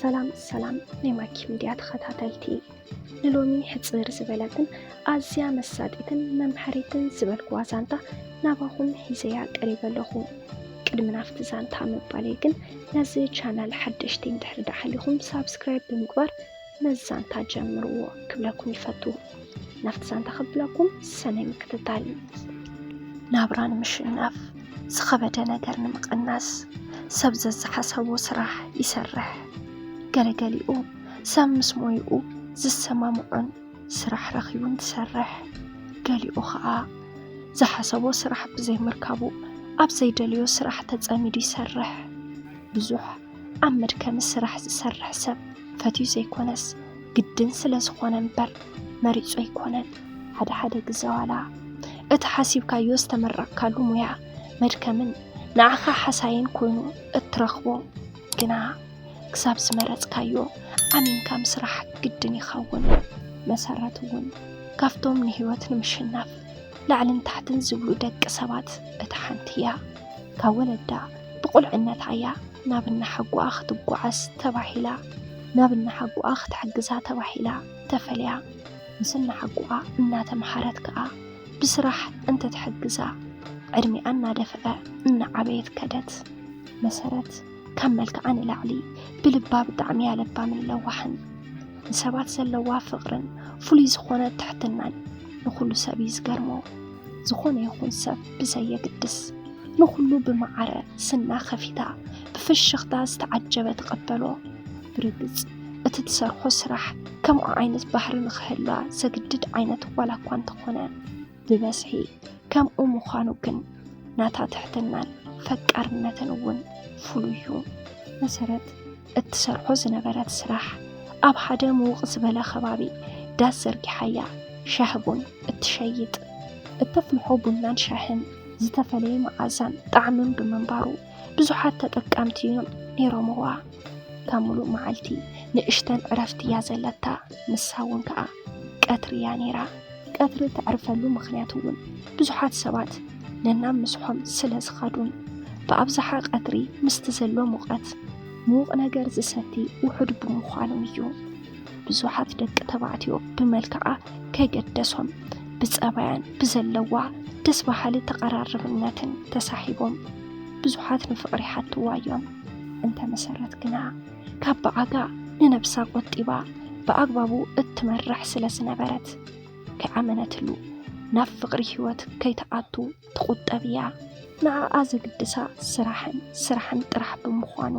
ሰላም ንማኪ ሚድያ ተኸታተልቲ ንሎሚ ሕፅር ዝበለትን ኣዝያ መሳጢትን መምሐሪትን ዝበልክዋ ዛንታ ናባኹም ሒዘያ ቀሪበለኹ ቅድሚ ናፍቲ ዛንታ ምባለይ ግን ነዚ ቻናል ሓደሽቲ እንድሕር ዳሓሊኹም ሳብስክራይብ ብምግባር ነዚ ዛንታ ጀምርዎ ክብለኩም ይፈቱ ናፍቲ ዛንታ ክብለኩም ሰነይ ምክትታል ናብራ ንምሽናፍ ዝኸበደ ነገር ንምቕናስ ሰብ ዘዝሓሰቦ ስራሕ ይሰርሕ ገለገሊኡ ሰብ ምስ ሞይኡ ዝሰማምዑን ስራሕ ረኺቡን ትሰርሕ ገሊኡ ኸዓ ዝሓሰቦ ስራሕ ብዘይምርካቡ ኣብ ዘይደልዮ ስራሕ ተጸሚዱ ይሰርሕ ብዙሕ ኣብ መድከሚ ስራሕ ዝሰርሕ ሰብ ፈትዩ ዘይኮነስ ግድን ስለ ዝኾነ እምበር መሪጹ ኣይኮነን ሓደ ግዜ ዋላ እቲ ሓሲብካዮ ዝተመረቕካሉ ሙያ መድከምን ንዓኻ ሓሳይን ኮይኑ እትረኽቦ ግና ክሳብ ዝመረጽካዮ ኣሚንካ ምስራሕ ግድን ይኸውን መሰረት እውን ካፍቶም ንህይወት ንምሽናፍ ላዕልን ታሕትን ዝብሉ ደቂ ሰባት እቲ ሓንቲ እያ ካብ ወለዳ ብቁልዕነት እያ ናብ እናሓጉኣ ክትጓዓዝ ተባሂላ ናብ እናሓጉኣ ክትሕግዛ ተባሂላ ተፈልያ ምስ እናሓጉኣ እናተምሓረት ከዓ ብስራሕ እንተትሕግዛ ዕድሚኣ እናደፍአ እናዓበየት ከደት መሰረት ካብ መልክዓ ንላዕሊ ብልባ ብጣዕሚ ያለባ ምንለዋሕን ንሰባት ዘለዋ ፍቕርን ፍሉይ ዝኾነ ትሕትናን ንኹሉ ሰብ እዩ ዝገርሞ ዝኾነ ይኹን ሰብ ብዘየግድስ ንኹሉ ብመዓረ ስና ከፊታ ብፍሽኽታ ዝተዓጀበ ተቐበሎ ብርግጽ እቲ ትሰርሖ ስራሕ ከምኡ ዓይነት ባህሪ ንኽህላ ዘግድድ ዓይነት ዋላ እኳ እንተኾነ ብበዝሒ ከምኡ ምዃኑ ግን ናታ ትሕትናን ፈቃርነትን እውን ፍሉይ እዩ መሰረት እትሰርሖ ዝነበረት ስራሕ ኣብ ሓደ ምውቕ ዝበለ ከባቢ ዳስ ዘርጊሓያ ሻህ ቡን እትሸይጥ እተፍልሖ ቡናን ሻህን ዝተፈለየ መዓዛን ጣዕምን ብምንባሩ ብዙሓት ተጠቀምቲ ነይሮምዋ ካብ ሙሉእ መዓልቲ ንእሽተን ዕረፍቲ እያ ዘለታ ንሳ እውን ከዓ ቀትሪ እያ ነይራ ቀትሪ ተዕርፈሉ ምኽንያት እውን ብዙሓት ሰባት ነናብ ምስሖም ስለ ዝኸዱን ብኣብዝሓ ቀትሪ ምስቲ ዘሎ ሙቐት ምውቕ ነገር ዝሰቲ ውሑድ ብምዃኑ እዩ ብዙሓት ደቂ ተባዕትዮ ብመልክዓ ከይገደሶም ብፀባያን ብዘለዋ ደስ በሃሊ ተቐራርብነትን ተሳሒቦም ብዙሓት ንፍቕሪ ሓትዋ እዮም እንተ መሰረት ግና ካብ በዓጋ ንነብሳ ቆጢባ ብኣግባቡ እትመራሕ ስለ ዝነበረት ከዓመነትሉ ናብ ፍቕሪ ህይወት ከይተኣቱ ትቁጠብ እያ ንዓኣ ዘግድሳ ስራሕን ጥራሕ ብምዃኑ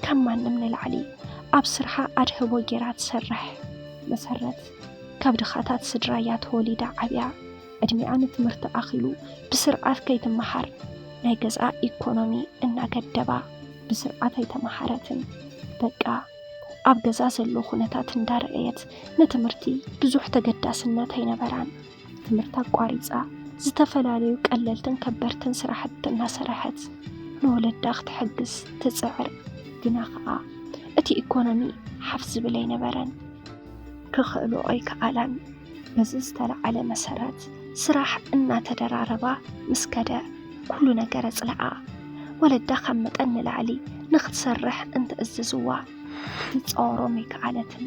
ካብ ማንም ንላዕሊ ኣብ ስርሓ ኣድህቦ ጌራ ትሰርሕ መሰረት ካብ ድኻታት ስድራ እያ ተወሊዳ ዓብያ ዕድሚኣ ንትምህርቲ ኣኺሉ ብስርዓት ከይትመሃር ናይ ገዛ ኢኮኖሚ እናገደባ ብስርዓት ኣይተመሃረትን በቃ ኣብ ገዛ ዘሎ ኩነታት እንዳረአየት ንትምህርቲ ብዙሕ ተገዳስነት ኣይነበራን ትምህርታ ቋሪፃ ዝተፈላለዩ ቀለልትን ከበርትን ስራሕቲ እናሰርሐት ንወለዳ ክትሕግዝ ትፅዕር ግና ከዓ እቲ ኢኮኖሚ ሓፍ ዝብል ኣይነበረን ክኽእሎ ኣይከኣላን በዚ ዝተለዓለ መሰረት ስራሕ እናተደራረባ ምስከደ ኩሉ ነገር ኣፅልዓ ወለዳ ካብ መጠን ንላዕሊ ንኽትሰርሕ እንትእዝዝዋ ትፃወሮም ኣይከኣለትን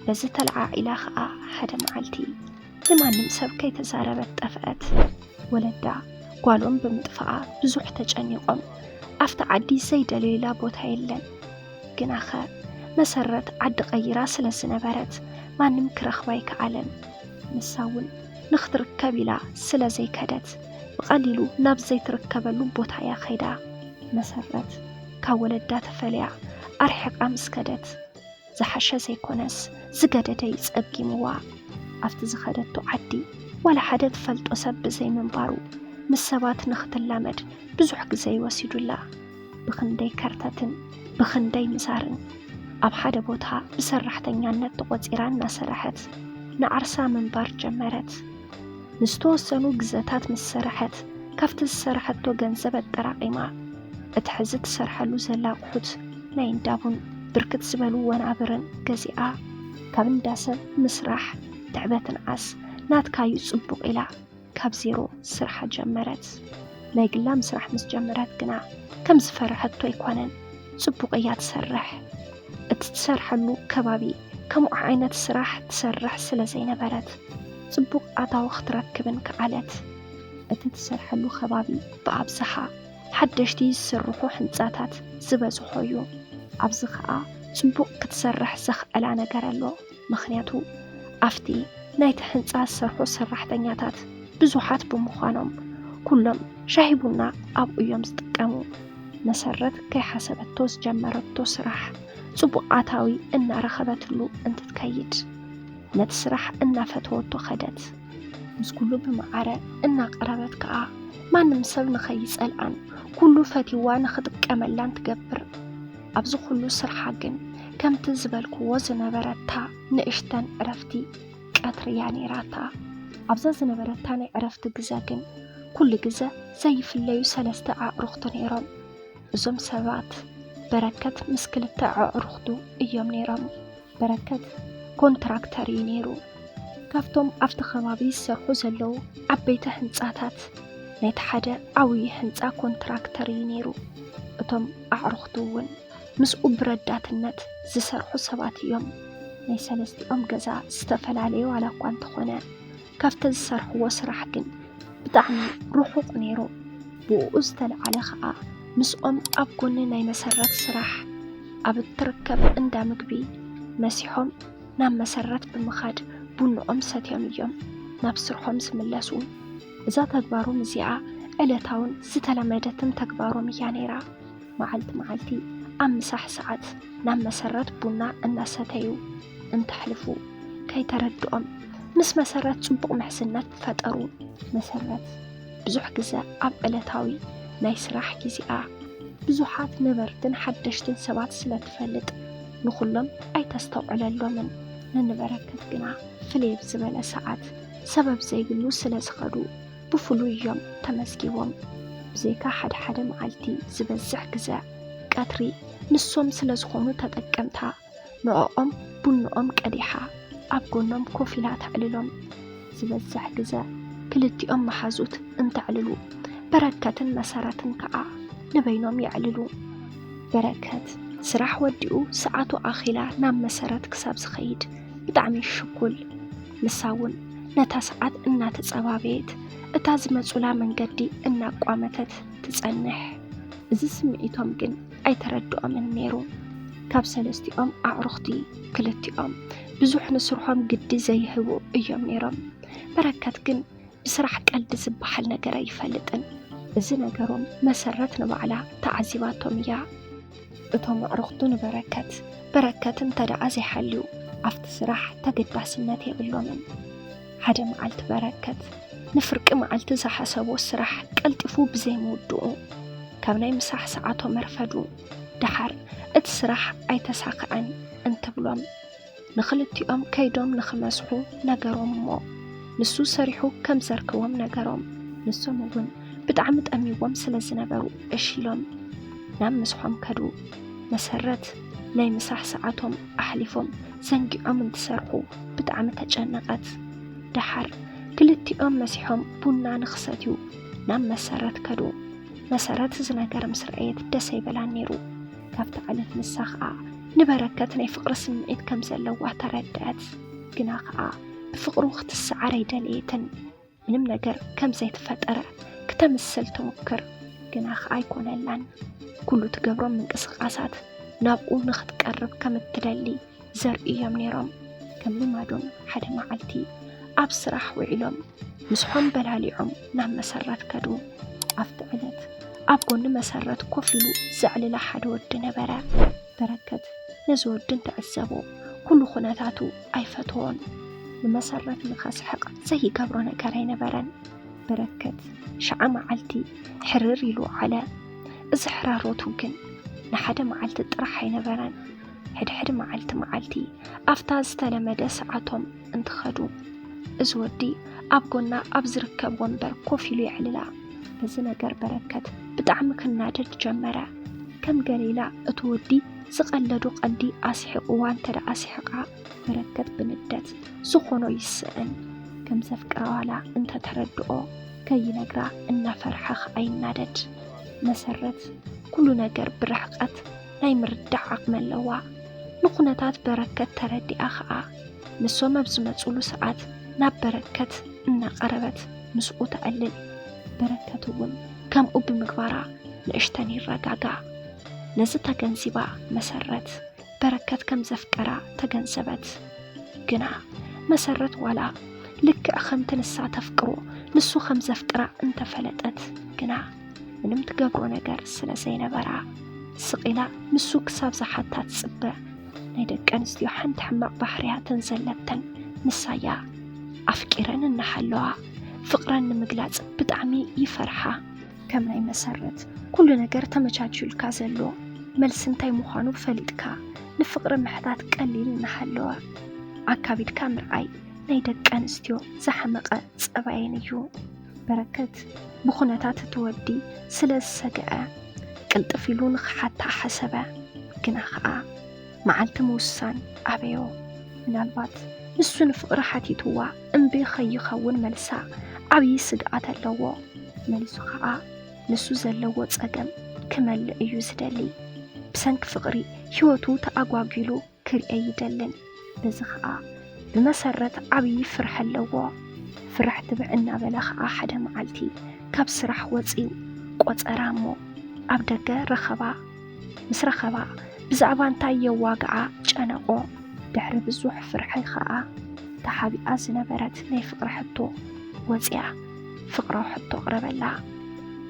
በዚ ተለዓዒላ ከዓ ሓደ መዓልቲ ንማንም ሰብ ከይተዛረበት ጠፍአት ወለዳ ጓሎም ብምጥፍኣ ብዙሕ ተጨኒቖም ኣብቲ ዓዲ ዘይደለዩላ ቦታ የለን ግናኸ መሰረት ዓዲ ቀይራ ስለ ዝነበረት ማንም ክረኽባ ኣይከኣለን ንሳ እውን ንኽትርከብ ኢላ ስለ ዘይከደት ብቐሊሉ ናብ ዘይትርከበሉ ቦታ እያ ኸይዳ መሰረት ካብ ወለዳ ተፈልያ ኣርሒቓ ምስከደት ዝሓሸ ዘይኮነስ ዝገደደ ይጸጊምዋ ኣብቲ ዝኸደቱ ዓዲ ዋላ ሓደ ትፈልጦ ሰብ ብዘይምንባሩ ምስ ሰባት ንኽትላመድ ብዙሕ ግዜ ይወሲዱላ ብኽንደይ ከርተትን ብኽንደይ ምዛርን ኣብ ሓደ ቦታ ብሰራሕተኛነት ተቖፂራ እናሰርሐት ንዓርሳ ምንባር ጀመረት ንዝተወሰኑ ግዜታት ምስ ሰርሐት ካብቲ ዝሰርሐቶ ገንዘብ ኣጠራቒማ እቲ ሕዚ ትሰርሐሉ ዘላ ኣቑሑት ናይ እንዳቡን ብርክት ዝበሉ ወናብርን ገዚኣ ካብ እንዳሰብ ምስራሕ ትዕበትን ዓስ ናትካዩ ጽቡቕ ኢላ ካብ ዜሮ ስራሕ ጀመረት ናይ ግላ ምስራሕ ምስ ጀመረት ግና ከም ዝፈርሐቶ ኣይኮነን ጽቡቕ እያ ትሰርሕ እትሰርሐሉ ከባቢ ከምኡ ዓይነት ስራሕ ትሰርሕ ስለ ዘይነበረት ጽቡቕ ኣታዊ ክትረክብን ከኣለት። እቲ ትሰርሐሉ ከባቢ ብኣብዝሓ ሓደሽቲ ዝስርሑ ህንጻታት ዝበዝሖ እዩ። ኣብዚ ከዓ ጽቡቕ ክትሰርሕ ዘኽእላ ነገር ኣሎ። ምኽንያቱ ኣፍቲ ናይቲ ህንጻ ዝሰርሑ ሰራሕተኛታት ብዙሓት ብምዃኖም ኩሎም ሻሂ ቡና ኣብኡ እዮም ዝጥቀሙ። መሰረት ከይሓሰበቶ ዝጀመረቶ ስራሕ ጽቡቕ ኣታዊ እናረኸበትሉ እንትትከይድ ነቲ ስራሕ እናፈተወቶ ኸደት። ምስ ኩሉ ብመዓረ እናቐረበት ከዓ ማንም ሰብ ንኸይጸልኣን ኩሉ ፈቲዋ ንኽጥቀመላን ትገብር። ኣብዚ ኩሉ ስርሓ ግን ከምቲ ዝበልክዎ ዝነበረታ ንእሽተን ዕረፍቲ ቀትርያ ነይራታ። ኣብዛ ዝነበረታ ናይ ዕረፍቲ ግዜ ግን ኩሉ ግዜ ዘይፍለዩ 3 ኣዕሩኽቲ ነይሮም። እዞም ሰባት በረከት ምስ 2 ኣዕሩኽቱ እዮም ነይሮም። በረከት ኮንትራክተር እዩ ነይሩ። ካብቶም ኣብቲ ከባቢ ዝሰርሑ ዘለዉ ዓበይቲ ህንጻታት ናይቲ ሓደ ዓብዪ ህንጻ ኮንትራክተር እዩ ነይሩ። እቶም ኣዕሩኽቱ እውን ምስኡ ብረዳትነት ዝሰርሑ ሰባት እዮም። ናይ 3ኦም ገዛ ዝተፈላለዩ ዋላ እኳ እንተኾነ ካብቲ ዝሰርሕዎ ስራሕ ግን ብጣዕሚ ርሑቕ ነይሩ። ብኡ ዝተለዓለ ከዓ ምስኦም ኣብ ጎኒ ናይ መሰረት ስራሕ ኣብ እትርከብ እንዳ ምግቢ መሲሖም ናብ መሰረት ብምኻድ ቡንኦም ሰትዮም እዮም ናብ ስርሖም ዝምለሱ። እዛ ተግባሮም እዚኣ ዕለታውን ዝተለመደትን ተግባሮም እያ ነይራ። መዓልቲ መዓልቲ ኣብ ምሳሕ ሰዓት ናብ መሰረት ቡና እናሰተዩ እንትሕልፉ ከይተረድኦም ምስ መሰረት ጽቡቕ ምሕዝነት ፈጠሩ። መሰረት ብዙሕ ግዜ ኣብ ዕለታዊ ናይ ስራሕ ጊዜኣ ብዙሓት ነበርትን ሓደሽትን ሰባት ስለትፈልጥ ንኹሎም ኣይተስተውዕለሎምን። ንንበረከት ግና ፍልይ ብዝበለ ሰዓት ሰበብ ዘይብሉ ስለ ዝኸዱ ብፍሉይ እዮም ተመስጊቦም። ብዘይካ ሓደ መዓልቲ ዝበዝሕ ግዜ ቀትሪ ንሶም ስለ ዝኾኑ ተጠቀምታ ንዕኦም ቡንኦም ቀዲሓ ኣብ ጎኖም ኮፍ ኢላ ተዕልሎም። ዝበዝሕ ግዜ ክልቲኦም መሓዙት እንተዕልሉ በረከትን መሰረትን ከዓ ንበይኖም ይዕልሉ። በረከት ስራሕ ወዲኡ ሰዓቱ ኣኺላ ናብ መሰረት ክሳብ ዝኸይድ ብጣዕሚ ሽኩል ንሳውን ነታ ሰዓት እናተጸባበየት እታ ዝመጹላ መንገዲ እናቋመተት ትጸንሕ። እዚ ስምዒቶም ግን ኣይተረድኦምን ነይሩ። ካብ 3ኦም ኣዕሩኽቲ 2ኦም ብዙሕ ንስርሖም ግዲ ዘይህቡ እዮም ነይሮም። በረከት ግን ብስራሕ ቀልዲ ዝበሃል ነገር ኣይፈልጥን። እዚ ነገሮም መሰረት ንባዕላ ተዓዚባቶም እያ። እቶም ኣዕሩኽቱ ንበረከት በረከት እንተደኣ ዘይሓልዩ ኣብቲ ስራሕ ተገዳስነት የብሎምን። ሓደ መዓልቲ በረከት ንፍርቂ መዓልቲ ዝሓሰቦ ስራሕ ቀልጢፉ ብዘይምውድኡ ካብ ናይ ምሳሕ ሰዓቶም መርፈዱ ድሓር እቲ ስራሕ ኣይተሳክዐን እንትብሎም ንኽልቲኦም ከይዶም ንኽመስሑ ነገሮም እሞ ንሱ ሰሪሑ ከም ዘርክቦም ነገሮም። ንሶም እውን ብጣዕሚ ጠሚዎም ስለ ዝነበሩ እሺሎም ናብ ምስሖም ከዱ። መሰረት ናይ ምሳሕ ሰዓቶም ኣሕሊፎም ዘንጊዖም እንትሰርሑ ብጣዕሚ ተጨነቐት። ድሓር ክልቲኦም መሲሖም ቡና ንኽሰትዩ ናብ መሰረት ከዱ። መሰረት እዚ ነገር ምስ ረአየት ደስ ኣይበላን ነይሩ። ካብቲ ዕለት ንሳ ከዓ ንበረከት ናይ ፍቕሪ ስምዒት ከም ዘለዋ ተረድአት። ግና ከዓ ብፍቕሩ ክትሰዓር ኣይደልየትን። ምንም ነገር ከም ዘይተፈጠረ ክተምስል ትሙክር። ግና ከዓ ኣይኮነላን። ኩሉ ትገብሮም ምንቅስቓሳት ናብኡ ንኽትቀርብ ከም እትደሊ ዘርኢ እዮም ነይሮም። ከም ልማዶም ሓደ መዓልቲ ኣብ ስራሕ ውዒሎም ምስሖም በላሊዖም ናብ መሰረት ከዱ። ኣብቲ ዕለት ኣብ ጎኒ መሰረት ኮፍ ኢሉ ዘዕልላ ሓደ ወዲ ነበረ። በረከት ነዚ ወዲ እንትዕዘቦ ኩሉ ኩነታቱ ኣይፈትዎን። ንመሰረት ንኸስሕቕ ዘይገብሮ ነገር ኣይነበረን። በረከት ሸዓ መዓልቲ ሕርር ኢሉ ዓለ። እዚ ሕራሮቱ ግን ንሓደ መዓልቲ ጥራሕ ኣይነበረን። ሕድሕድ መዓልቲ ኣፍታ ዝተለመደ ሰዓቶም እንትኸዱ እዚ ወዲ ኣብ ጎና ኣብ ዝርከብ ወንበር ኮፍ ኢሉ ይዕልላ። በዚ ነገር በረከት ብጣዕሚ ክናደድ ጀመረ። ከም ገሊላ እቲ ወዲ ዝቐለዱ ቀልዲ ኣስሒቕዋ እንተደኣ ኣስሒቓ በረከት ብንደት ዝኾኖ ይስእን ከም ዘፍቅራ ዋላ እንተተረድኦ ከይነግራ እናፈርሐ ኣይናደድ። መሰረት ኩሉ ነገር ብርሕቐት ናይ ምርዳዕ ዓቕሚ ኣለዋ። نخونتات بركت تردي أخا نسو مبزمة ساعات ناب بركت إنا قربت مسؤو تقلل بركتون كم أب مقبارا نشتني الرقاقا نزتا جنسبا مسرت بركت كم زفكرا تجنسبت جنا مسرت ولا لك أخمت نسا تفكرو نسو خم زفكرا انت فلتت جنا منم تقبرو نجر سلسين برا سقيلا مسو كساب زحاتا تصبع نيدك أنستيو حنت حمق بحريها تنزلتن نسايا أفكيرن النحلوها فقرن مقلاز بدعمي يفرحا كم ناي مسرت كل نجر تمجاجو الكازلو ملسنتاي مخانو فليدكا نفقر محدات قليل نحلوها عكابيد كامرعي نيدك أنستيو زحمق صبعينيو بركت بخونتات تودي سلس سجاء قلت فيلون حتى حسبه جناخا معلت موسان أبيو من البات نسون فقر حتيتوا انبي خيخون ملسا عبي سقعت اللو ملسو خاء نسو زلو تسقم كمال ايو زدلي بسنك فقري هيوتو تأقواقلو كري اي دلن بزخاء بمسرت عبي فرح اللو فرح تبعنا بلخاء حدا معلتي كابس رح وزين قوات ارامو أبدأ رخبا مس رخبا بزعبان تايا واقعا جانقو دحر بزوح فرحي خاء تحابي أزنا برات ناي فقر حطو وزيا فقرو حطو قربلا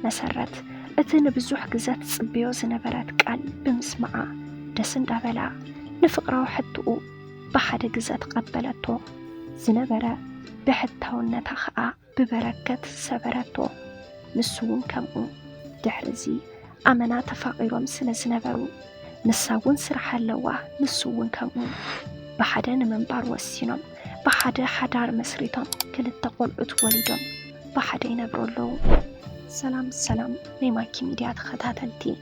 مسرت اتن بزوح قزات صبيو زنبرات قال بمسمعا دسن دابلا نفقرو حطو بحد قزات قبلتو زنبرا بحتاو نتخاء ببركة سبرتو نسون كمو دحرزي أمنا تفاقيرهم سنزنبرو نساون سرح اللوا نسون كمون بحدا نمنبار وسينم بحدا حدار مسريتم كل التقول اتوليدم بحدا ينبرو اللو سلام نيماكي ميديا تخطاتلتي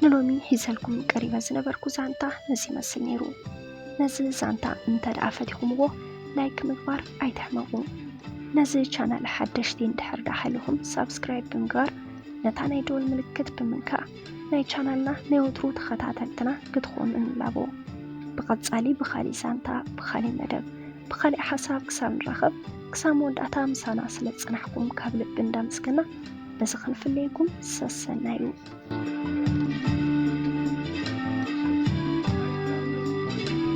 نلومي هزالكم قريبا زنبركو زانتا نزي مسل نيرو نزي زانتا انت دعفتكم لايك مقبار اي تحمقون نزي چانل حدشتين دحر داحلهم سابسكرايب بمقبار نتاني دول ملكت بمنكا ناي چانلنا نيوترو تخطاتلتنا قدخون انلابو بقصالي بخالي سانتا بخالي مدب بخالي حساب كسام رخب كسامون داتا مسانا سلتصنحكم كابل بندام سكنا بس خلف الليكم سسنايو